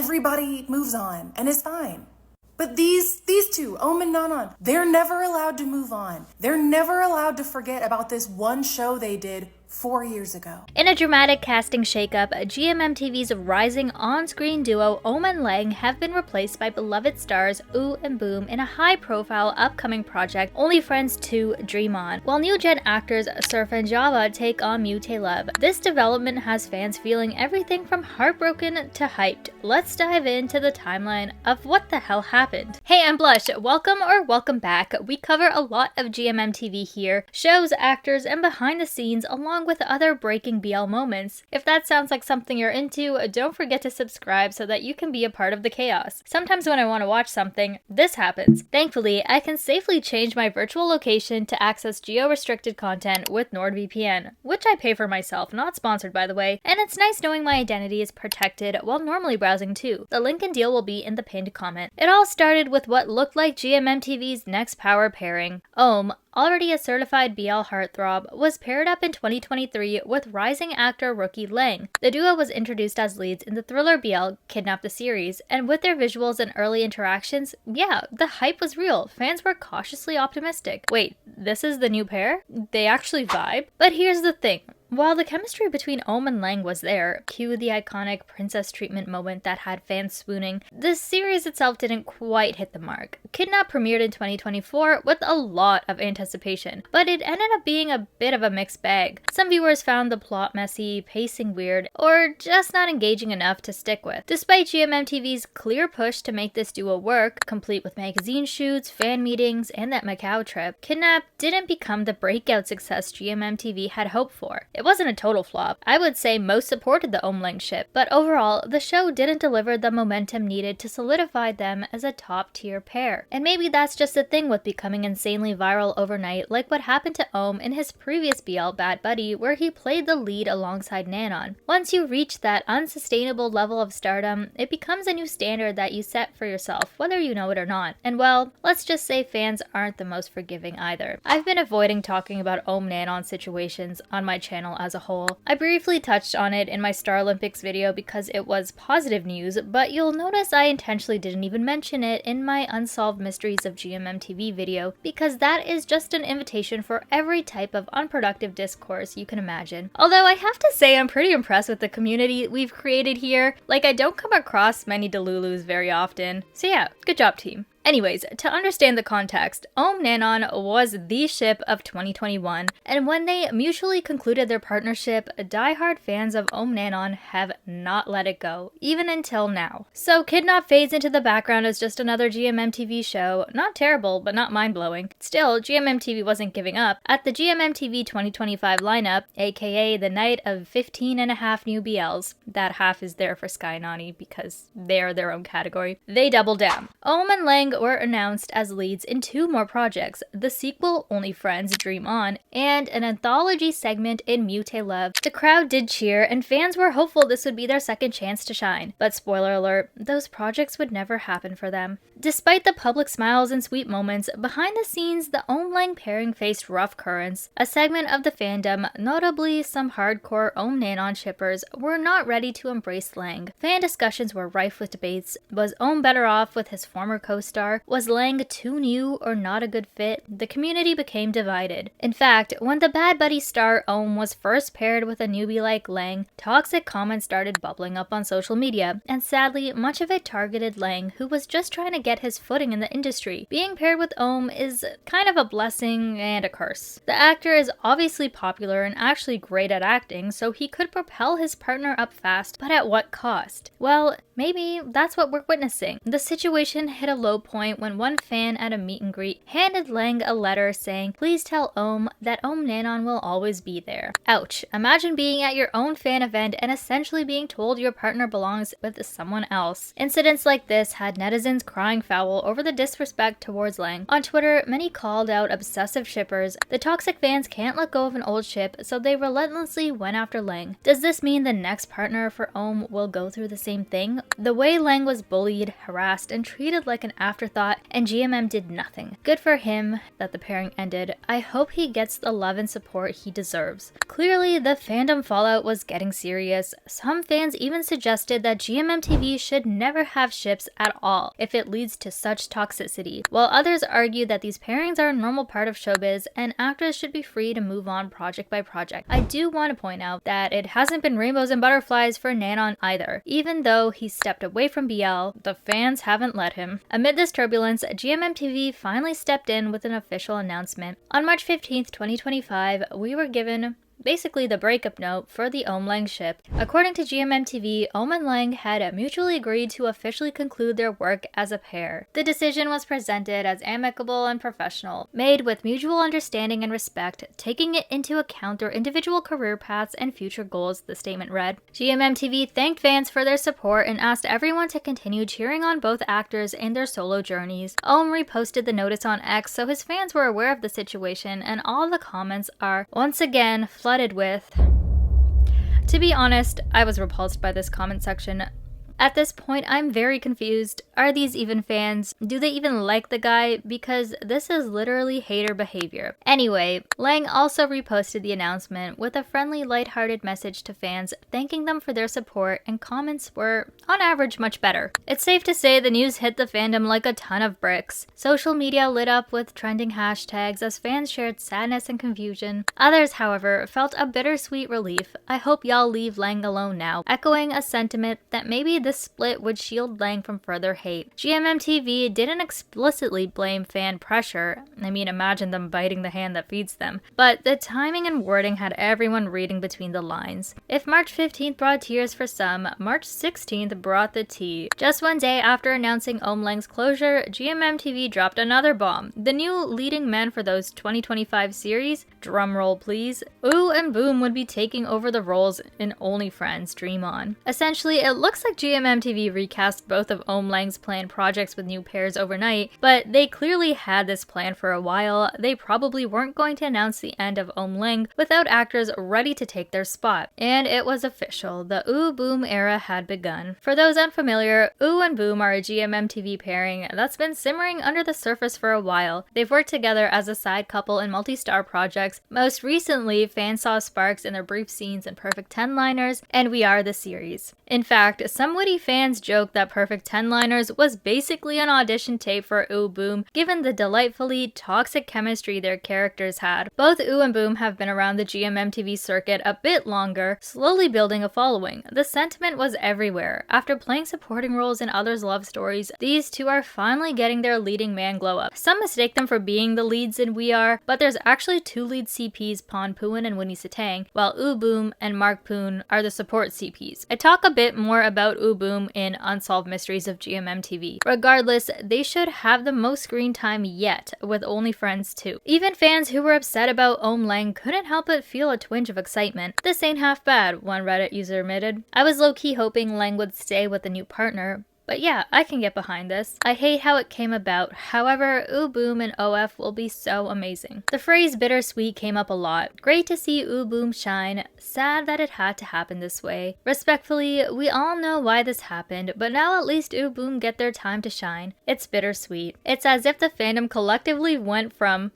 everybody moves on and is fine. But these two, Ohm and Nanon, they're never allowed to move on. They're never allowed to forget about this one show they did 4 years ago. In a dramatic casting shakeup, GMMTV's rising on-screen duo OhmLeng have been replaced by beloved stars AouBoom in a high-profile upcoming project Only Friends 2 Dream On, while new-gen actors Surf and Java take on MUCH.DRAMA. This development has fans feeling everything from heartbroken to hyped. Let's dive into the timeline of what the hell happened. Hey, I'm Blush. Welcome or welcome back. We cover a lot of GMMTV here, shows, actors, and behind the scenes along with other breaking BL moments. If that sounds like something you're into, don't forget to subscribe so that you can be a part of the chaos. Sometimes when I want to watch something, this happens. Thankfully, I can safely change my virtual location to access geo-restricted content with NordVPN, which I pay for myself, not sponsored by the way, and it's nice knowing my identity is protected while normally browsing too. The link and deal will be in the pinned comment. It all started with what looked like GMMTV's next power pairing. Ohm, already a certified BL heartthrob, was paired up in 2023 with rising actor rookie Leng. The duo was introduced as leads in the thriller BL Kidnap the series, and with their visuals and early interactions, yeah, the hype was real. Fans were cautiously optimistic. Wait, this is the new pair? They actually vibe? But here's the thing. While the chemistry between Ohm and Leng was there, cue the iconic princess treatment moment that had fans swooning, the series itself didn't quite hit the mark. Kidnap premiered in 2024 with a lot of anticipation, but it ended up being a bit of a mixed bag. Some viewers found the plot messy, pacing weird, or just not engaging enough to stick with. Despite GMMTV's clear push to make this duo work, complete with magazine shoots, fan meetings, and that Macau trip, Kidnap didn't become the breakout success GMMTV had hoped for. It wasn't a total flop. I would say most supported the OhmLeng ship, but overall, the show didn't deliver the momentum needed to solidify them as a top-tier pair. And maybe that's just the thing with becoming insanely viral overnight, like what happened to Ohm in his previous BL Bad Buddy, where he played the lead alongside Nanon. Once you reach that unsustainable level of stardom, it becomes a new standard that you set for yourself, whether you know it or not. And well, let's just say fans aren't the most forgiving either. I've been avoiding talking about Ohm-Nanon situations on my channel as a whole. I briefly touched on it in my Star Olympics video because it was positive news, but you'll notice I intentionally didn't even mention it in my Unsolved Mysteries of GMMTV video, because that is just an invitation for every type of unproductive discourse you can imagine. Although I have to say I'm pretty impressed with the community we've created here. Like, I don't come across many Delulus very often. So yeah, good job team. Anyways, to understand the context, Ohm-Nanon was the ship of 2021, and when they mutually concluded their partnership, diehard fans of Ohm-Nanon have not let it go, even until now. So Kidnap fades into the background as just another GMMTV show, not terrible, but not mind-blowing. Still, GMMTV wasn't giving up. At the GMMTV 2025 lineup, aka the night of 15.5 new BLs, that half is there for Sky Nani because they are their own category, they doubled down. Ohm and Leng were announced as leads in 2 more projects, the sequel Only Friends Dream On, and an anthology segment in MUCH.DRAMA. The crowd did cheer, and fans were hopeful this would be their second chance to shine. But spoiler alert, those projects would never happen for them. Despite the public smiles and sweet moments, behind the scenes, the Ohm-Leng pairing faced rough currents. A segment of the fandom, notably some hardcore Ohm-Nanon shippers, were not ready to embrace Leng. Fan discussions were rife with debates. Was Ohm better off with his former co-star? Was Leng too new or not a good fit? The community became divided. In fact, when the Bad Buddy star Ohm was first paired with a newbie like Leng, toxic comments started bubbling up on social media, and sadly, much of it targeted Leng, who was just trying to get his footing in the industry. Being paired with Ohm is kind of a blessing and a curse. The actor is obviously popular and actually great at acting, so he could propel his partner up fast, but at what cost? Well, maybe that's what we're witnessing. The situation hit a low point when one fan at a meet and greet handed Leng a letter saying, "Please tell Ohm that Ohm-Nanon will always be there." Ouch. Imagine being at your own fan event and essentially being told your partner belongs with someone else. Incidents like this had netizens crying foul over the disrespect towards Leng. On Twitter, many called out obsessive shippers. The toxic fans can't let go of an old ship, so they relentlessly went after Leng. Does this mean the next partner for Ohm will go through the same thing? The way Leng was bullied, harassed, and treated like an afterthought afterthought, and GMM did nothing. Good for him that the pairing ended. I hope he gets the love and support he deserves. Clearly, the fandom fallout was getting serious. Some fans even suggested that GMMTV should never have ships at all if it leads to such toxicity, while others argued that these pairings are a normal part of showbiz and actors should be free to move on project by project. I do want to point out that it hasn't been rainbows and butterflies for Nanon either. Even though he stepped away from BL, the fans haven't let him. Amid this turbulence, GMMTV finally stepped in with an official announcement. On March 15th, 2025, we were given basically the breakup note for the OhmLeng ship. According to GMMTV, Ohm and Leng had mutually agreed to officially conclude their work as a pair. The decision was presented as amicable and professional, made with mutual understanding and respect, taking it into account their individual career paths and future goals, the statement read. GMMTV thanked fans for their support and asked everyone to continue cheering on both actors in their solo journeys. Ohm reposted the notice on X so his fans were aware of the situation, and all the comments are once again flooded with. To be honest, I was repulsed by this comment section. At this point, I'm very confused. Are these even fans? Do they even like the guy? Because this is literally hater behavior. Anyway, Leng also reposted the announcement with a friendly, lighthearted message to fans, thanking them for their support, and comments were, on average, much better. It's safe to say the news hit the fandom like a ton of bricks. Social media lit up with trending hashtags as fans shared sadness and confusion. Others, however, felt a bittersweet relief. I hope y'all leave Leng alone now, echoing a sentiment that maybe this split would shield Leng from further hate. GMMTV didn't explicitly blame fan pressure. I mean, imagine them biting the hand that feeds them. But the timing and wording had everyone reading between the lines. If March 15th brought tears for some, March 16th brought the tea. Just one day after announcing OhmLeng's closure, GMMTV dropped another bomb. The new leading men for those 2025 series, drumroll please, AouBoom would be taking over the roles in Only Friends Dream On. Essentially, it looks like GMMTV recast both of OhmLeng's planned projects with new pairs overnight, but they clearly had this plan for a while. They probably weren't going to announce the end of OhmLeng without actors ready to take their spot. And it was official, the AouBoom era had begun. For those unfamiliar, Ou and Boom are a GMMTV pairing that's been simmering under the surface for a while. They've worked together as a side couple in multi-star projects. Most recently, fans saw sparks in their brief scenes in Perfect 10-liners and We Are the series. In fact, some witty fans joked that Perfect 10-liners was basically an audition tape for AouBoom, given the delightfully toxic chemistry their characters had. Both Ou and Boom have been around the GMMTV circuit a bit longer, slowly building a following. The sentiment was everywhere. After playing supporting roles in others' love stories, these two are finally getting their leading man glow up. Some mistake them for being the leads in We Are, but there's actually two lead CPs, Pon Poon and Winnie Satang, while AouBoom and Mark Poon are the support CPs. I talk a bit more about AouBoom in Unsolved Mysteries of GMMTV. Regardless, they should have the most screen time yet, with Only Friends 2. Even fans who were upset about OhmLeng couldn't help but feel a twinge of excitement. This ain't half bad, one Reddit user admitted. I was low-key hoping Leng would stay with a new partner, but yeah, I can get behind this. I hate how it came about. However, AouBoom and OF will be so amazing. The phrase bittersweet came up a lot. Great to see AouBoom shine. Sad that it had to happen this way. Respectfully, we all know why this happened, but now at least AouBoom get their time to shine. It's bittersweet. It's as if the fandom collectively went from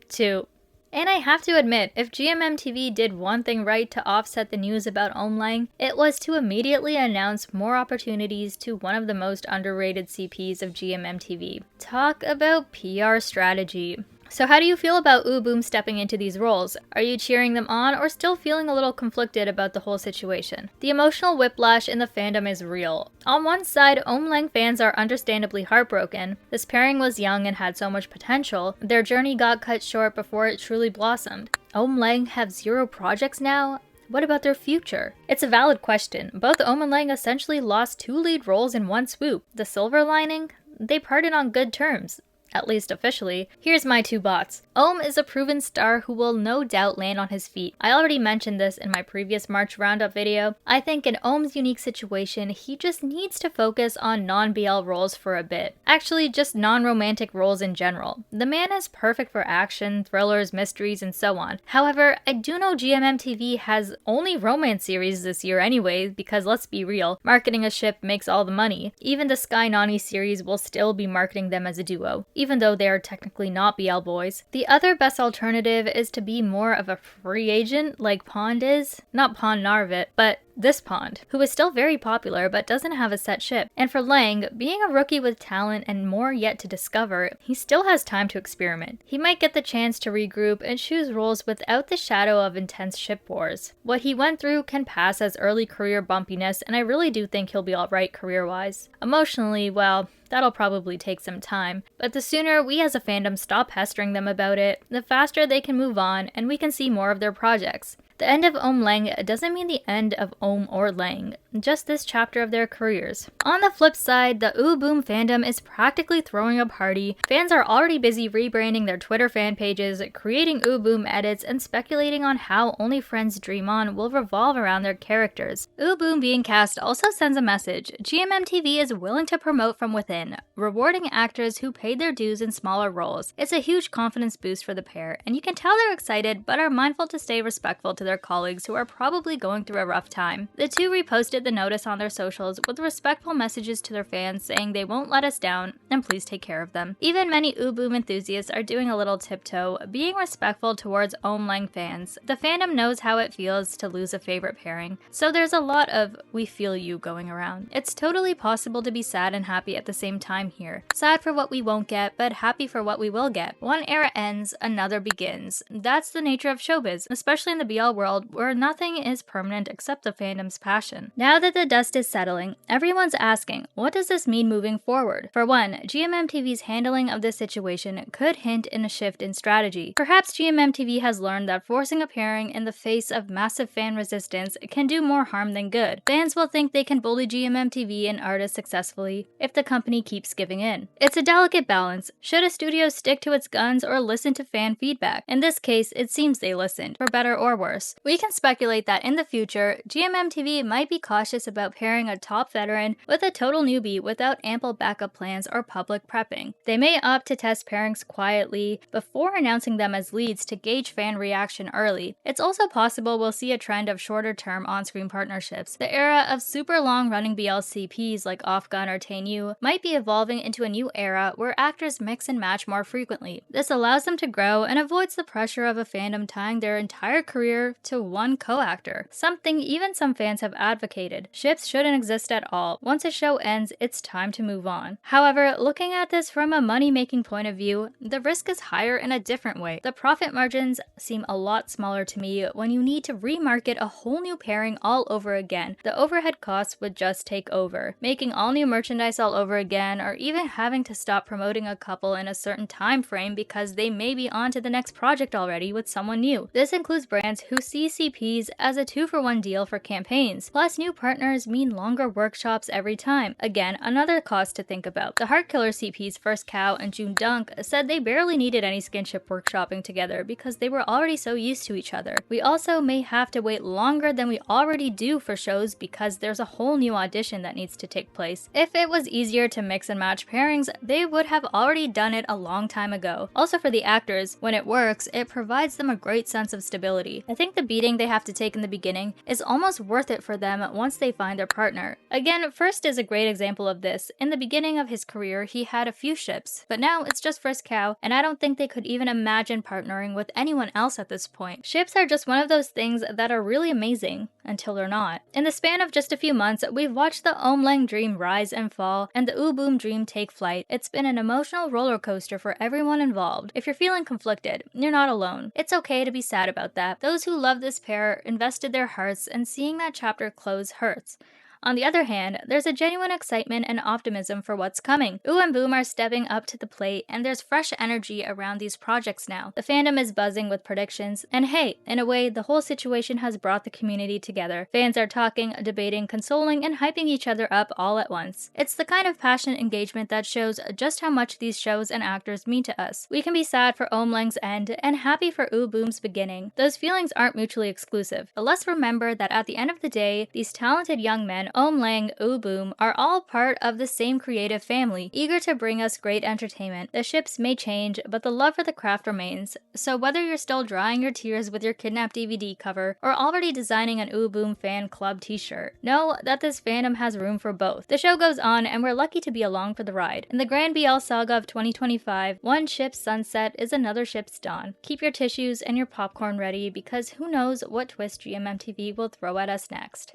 to. And I have to admit, if GMMTV did one thing right to offset the news about OhmLeng, it was to immediately announce more opportunities to one of the most underrated CPs of GMMTV. Talk about PR strategy. So how do you feel about AouBoom stepping into these roles? Are you cheering them on or still feeling a little conflicted about the whole situation? The emotional whiplash in the fandom is real. On one side, OhmLeng fans are understandably heartbroken. This pairing was young and had so much potential. Their journey got cut short before it truly blossomed. OhmLeng have 0 projects now? What about their future? It's a valid question. Both Ohm and Leng essentially lost 2 lead roles in one swoop. The silver lining? They parted on good terms. at least officially. Here's my two bots. Ohm is a proven star who will no doubt land on his feet. I already mentioned this in my previous March roundup video. I think in Ohm's unique situation, he just needs to focus on non-BL roles for a bit. Actually, just non-romantic roles in general. The man is perfect for action, thrillers, mysteries, and so on. However, I do know GMMTV has only romance series this year anyway, because let's be real, marketing a ship makes all the money. Even the Sky Nani series will still be marketing them as a duo, even though they are technically not BL boys. The other best alternative is to be more of a free agent like Pond is. Not Pond Narvit, but this Pond, who is still very popular but doesn't have a set ship. And for Lang, being a rookie with talent and more yet to discover, he still has time to experiment. He might get the chance to regroup and choose roles without the shadow of intense ship wars. What he went through can pass as early career bumpiness, and I really do think he'll be alright career-wise. Emotionally, well, that'll probably take some time, but the sooner we as a fandom stop pestering them about it, the faster they can move on and we can see more of their projects. The end of OhmLeng doesn't mean the end of Ohm or Lang, just this chapter of their careers. On the flip side, the AouBoom fandom is practically throwing a party. Fans are already busy rebranding their Twitter fan pages, creating AouBoom edits, and speculating on how Only Friends Dream On will revolve around their characters. AouBoom being cast also sends a message. GMMTV is willing to promote from within, rewarding actors who paid their dues in smaller roles. It's a huge confidence boost for the pair, and you can tell they're excited but are mindful to stay respectful to their colleagues who are probably going through a rough time. The two reposted the notice on their socials with respectful messages to their fans saying they won't let us down and please take care of them. Even many AouBoom enthusiasts are doing a little tiptoe, being respectful towards OhmLeng fans. The fandom knows how it feels to lose a favorite pairing, so there's a lot of "we feel you" going around. It's totally possible to be sad and happy at the same time here. Sad for what we won't get, but happy for what we will get. One era ends, another begins. That's the nature of showbiz, especially in the BL world where nothing is permanent except the fandom's passion. Now that the dust is settling, everyone's asking, what does this mean moving forward? For one, GMMTV's handling of this situation could hint in a shift in strategy. Perhaps GMMTV has learned that forcing a pairing in the face of massive fan resistance can do more harm than good. Fans will think they can bully GMMTV and artists successfully if the company keeps giving in. It's a delicate balance. Should a studio stick to its guns or listen to fan feedback? In this case, it seems they listened, for better or worse. We can speculate that in the future, GMMTV might be cautious about pairing a top veteran with a total newbie without ample backup plans or public prepping. They may opt to test pairings quietly before announcing them as leads to gauge fan reaction early. It's also possible we'll see a trend of shorter-term on-screen partnerships. The era of super long-running BLCPs like Afghan or Tainyu might be evolving into a new era where actors mix and match more frequently. This allows them to grow and avoids the pressure of a fandom tying their entire career to one co-actor, something even some fans have advocated. Ships shouldn't exist at all. Once a show ends, it's time to move on. However, looking at this from a money-making point of view, the risk is higher in a different way. The profit margins seem a lot smaller to me when you need to remarket a whole new pairing all over again. The overhead costs would just take over, making all new merchandise all over again, or even having to stop promoting a couple in a certain time frame because they may be on to the next project already with someone new. This includes brands who see CPs as a 2-for-1 deal for campaigns. Plus, new partners mean longer workshops every time. Again, another cost to think about. The Heartkiller CPs First Cow and June Dunk said they barely needed any skinship workshopping together because they were already so used to each other. We also may have to wait longer than we already do for shows because there's a whole new audition that needs to take place. If it was easier to mix and match pairings, they would have already done it a long time ago. Also for the actors, when it works, it provides them a great sense of stability. I think the beating they have to take in the beginning is almost worth it for them once they find their partner. Again, First is a great example of this. In the beginning of his career, he had a few ships, but now it's just First Cow, and I don't think they could even imagine partnering with anyone else at this point. Ships are just one of those things that are really amazing until they're not. In the span of just a few months, we've watched the OhmLeng dream rise and fall and the AouBoom dream take flight. It's been an emotional roller coaster for everyone involved. If you're feeling conflicted, you're not alone. It's okay to be sad about that. Those who love this pair invested their hearts, and seeing that chapter close hurts. On the other hand, there's a genuine excitement and optimism for what's coming. AouBoom are stepping up to the plate, and there's fresh energy around these projects now. The fandom is buzzing with predictions, and hey, in a way, the whole situation has brought the community together. Fans are talking, debating, consoling, and hyping each other up all at once. It's the kind of passionate engagement that shows just how much these shows and actors mean to us. We can be sad for OhmLeng's end and happy for AouBoom's beginning. Those feelings aren't mutually exclusive, but let's remember that at the end of the day, these talented young men, OhmLeng, AouBoom, are all part of the same creative family, eager to bring us great entertainment. The ships may change, but the love for the craft remains. So whether you're still drying your tears with your Kidnapped DVD cover, or already designing an AouBoom fan club t-shirt, know that this fandom has room for both. The show goes on, and we're lucky to be along for the ride. In the Grand BL saga of 2025, one ship's sunset is another ship's dawn. Keep your tissues and your popcorn ready, because who knows what twist GMMTV will throw at us next.